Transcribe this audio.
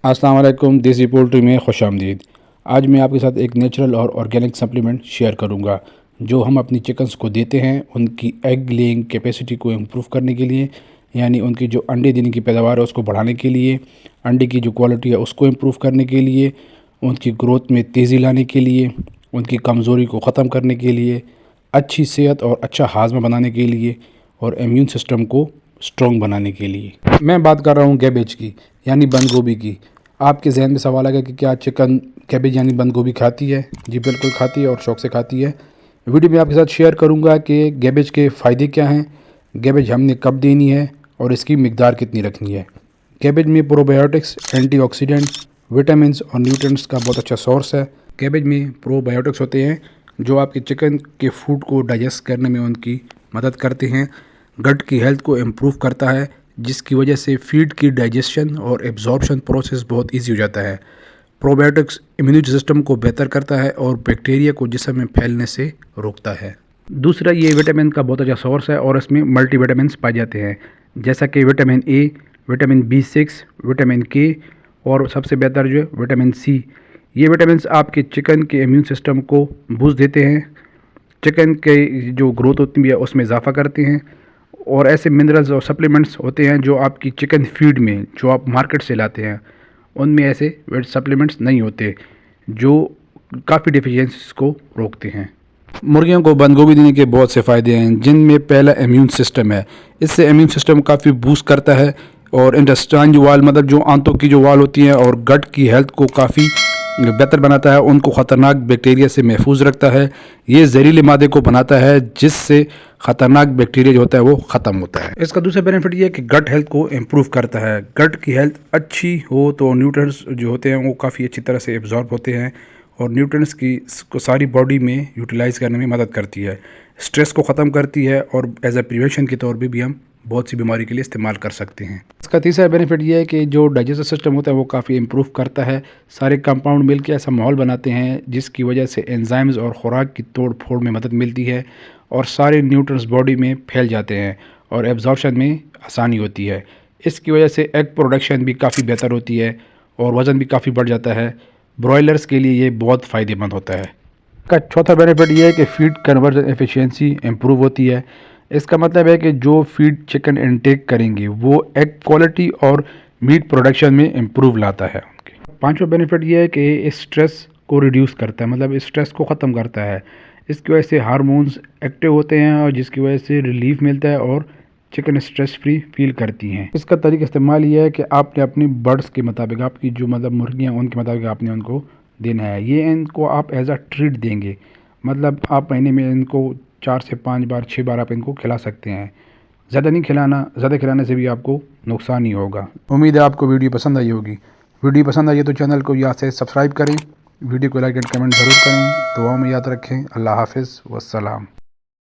अस्सलाम वालेकुम, देसी पोल्ट्री में खुशामदीद। आज मैं आपके साथ एक नेचुरल और ऑर्गेनिक सप्लीमेंट शेयर करूंगा जो हम अपनी चिकन्स को देते हैं उनकी एग लेइंग कैपेसिटी को इम्प्रूव करने के लिए, यानी उनकी जो अंडे देने की पैदावार है उसको बढ़ाने के लिए, अंडे की जो क्वालिटी है उसको इम्प्रूव करने के लिए, उनकी ग्रोथ में तेज़ी लाने के लिए, उनकी कमज़ोरी को ख़त्म करने के लिए, अच्छी सेहत और अच्छा हाजमा बनाने के लिए और इम्यून सिस्टम को स्ट्रॉन्ग बनाने के लिए। मैं बात कर रहा हूँ कैबेज की, यानी बंद गोभी की। आपके जहन में सवाल आएगा कि क्या चिकन कैबेज यानी बंद गोभी खाती है? जी बिल्कुल खाती है और शौक़ से खाती है। वीडियो में आपके साथ शेयर करूंगा कि कैबेज के फ़ायदे क्या हैं, कैबेज हमने कब देनी है और इसकी मिकदार कितनी रखनी है। कैबेज में प्रोबायोटिक्स, एंटीऑक्सीडेंट, विटामिन्स और न्यूट्रिएंट्स का बहुत अच्छा सोर्स है। कैबेज में प्रोबायोटिक्स होते हैं जो आपके चिकन के फूड को डाइजेस्ट करने में उनकी मदद करते हैं। गट की हेल्थ को इम्प्रूव करता है, जिसकी वजह से फीड की डाइजेशन और एब्जॉर्प्शन प्रोसेस बहुत इजी हो जाता है। प्रोबायोटिक्स इम्यूनिटी सिस्टम को बेहतर करता है और बैक्टीरिया को जिस्म में फैलने से रोकता है। दूसरा, ये विटामिन का बहुत अच्छा सोर्स है और इसमें मल्टी विटामिन पाए जाते हैं, जैसा कि vitamin A, vitamin B6, vitamin के और सबसे बेहतर जो है विटामिन C। ये विटामिन आपके चिकन के इम्यून सिस्टम को बूस्ट देते हैं, चिकन के जो ग्रोथ होती है उसमें इजाफा करते हैं। और ऐसे मिनरल्स और सप्लीमेंट्स होते हैं जो आपकी चिकन फीड में जो आप मार्केट से लाते हैं उनमें ऐसे सप्लीमेंट्स नहीं होते, जो काफ़ी डिफिशियंसीज को रोकते हैं। मुर्गियों को बंद गोभी देने के बहुत से फ़ायदे हैं, जिनमें पहला इम्यून सिस्टम है। इससे इम्यून सिस्टम काफ़ी बूस्ट करता है और इंटेस्टाइन जो वाल, मतलब जो आंतों की जो वाल होती हैं और गट की हेल्थ को काफ़ी बेहतर बनाता है, उनको ख़तरनाक बैक्टीरिया से महफूज रखता है। ये जहरीले मादे को बनाता है जिससे ख़तरनाक बैक्टीरिया जो होता है वो ख़त्म होता है। इसका दूसरा बेनिफिट ये है कि गट हेल्थ को इम्प्रूव करता है। गट की हेल्थ अच्छी हो तो न्यूट्रिएंट्स जो होते हैं वो काफ़ी अच्छी तरह से एब्जॉर्ब होते हैं और न्यूट्रिएंट्स को सारी बॉडी में यूटिलाइज़ करने में मदद करती है, स्ट्रेस को ख़त्म करती है और एज ए प्रिवेंशन के तौर पे भी हम बहुत सी बीमारी के लिए इस्तेमाल कर सकते हैं। इसका तीसरा बेनिफिट ये है कि जो डाइजेस्टिव सिस्टम होता है वो काफ़ी इम्प्रूव करता है। सारे कंपाउंड मिलकर ऐसा माहौल बनाते हैं जिसकी वजह से एंजाइम्स और खुराक की तोड़ फोड़ में मदद मिलती है और सारे न्यूट्रिएंट्स बॉडी में फैल जाते हैं और एब्जॉर्प्शन में आसानी होती है। इसकी वजह से एग प्रोडक्शन भी काफ़ी बेहतर होती है और वज़न भी काफ़ी बढ़ जाता है। ब्रॉयलर्स के लिए ये बहुत फ़ायदेमंद होता है। इसका चौथा बेनिफिट ये है कि फीड कन्वर्जन एफिशिएंसी इम्प्रूव होती है। इसका मतलब है कि जो फीड चिकन इनटेक करेंगे वो एग क्वालिटी और मीट प्रोडक्शन में इम्प्रूव लाता है उनके। पांचवा बेनिफिट ये है कि स्ट्रेस को रिड्यूस करता है, मतलब स्ट्रेस को ख़त्म करता है। इसकी वजह से हार्मोन्स एक्टिव होते हैं और जिसकी वजह से रिलीफ मिलता है और चिकन स्ट्रेस फ्री फील करती हैं। इसका तरीका इस्तेमाल ये है कि आपने अपनी बर्ड्स के मुताबिक, आपकी जो मतलब मुर्गियाँ उनके मुताबिक आपने उनको देना है। ये इनको आप एज अ ट्रीट देंगे, मतलब आप महीने में इनको 4 से 5 बार 6 बार आप इनको खिला सकते हैं। ज़्यादा नहीं खिलाना, ज़्यादा खिलाने से भी आपको नुकसान ही होगा। उम्मीद है आपको वीडियो पसंद आई होगी। वीडियो पसंद आई है तो चैनल को यहाँ से सब्सक्राइब करें, वीडियो को लाइक एंड कमेंट ज़रूर करें। दुआओं में याद रखें। अल्लाह हाफ़िज़ वस्सलाम।